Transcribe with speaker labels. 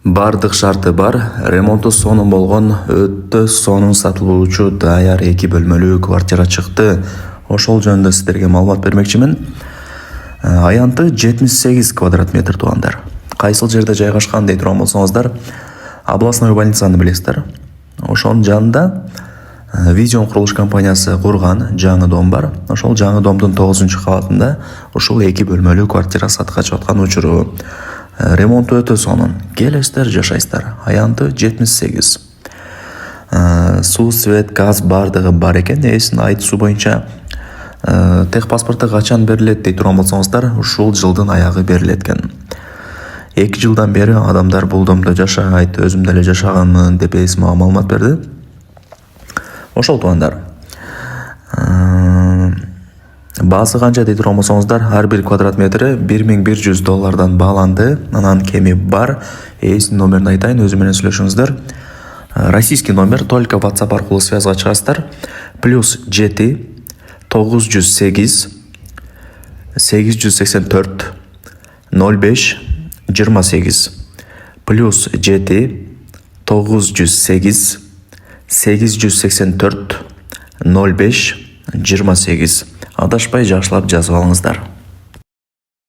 Speaker 1: Бардык шарты бар, ремонту сонун болгон, өтө сонун сатылуучу даяр 2 бөлмөлүү квартира чыкты. Ошол жөнүндө сиздерге маалымат бермекчимин. Аянты 78 квадрат метр туугандар. Кайсыл жерде жайгашкан дей турган болсоңуздар, областной больницаны билесиздер. Ошонун жанында Визион курулуш компаниясы курган жаңы дом бар. Ошол жаңы домдун 9-кабатында ушул 2 бөлмөлүү квартира сатка чыгып аткан учуру. Ремонту өтө сонун. Келесиздер, жашайсыздар. Аянты 78. Суу, свет, газ бардыгы бар экен. Эсин айтуусу боюнча тех паспорту качан берилет дей турган болсоңуздар, ушул жылдын аягы берилет экен. 2 жылдан бери адамдар бул домдо жашайт, өзүм деле жашаганмын деп эси мага маалымат берди. Ошол туугандар. Баасы канча дей турган болсоңуздар, ар бир квадрат метри $1100 бааланды. Анан кеми бар. Эсин номерин айтайын, өзү менен сүйлөшүңүздөр. Российский номер, только WhatsApp аркылуу связга чыгасыздар. +7 908 884 05 28. +7 908 884 05 28. Адашпай жакшылап жазып алыңыздар.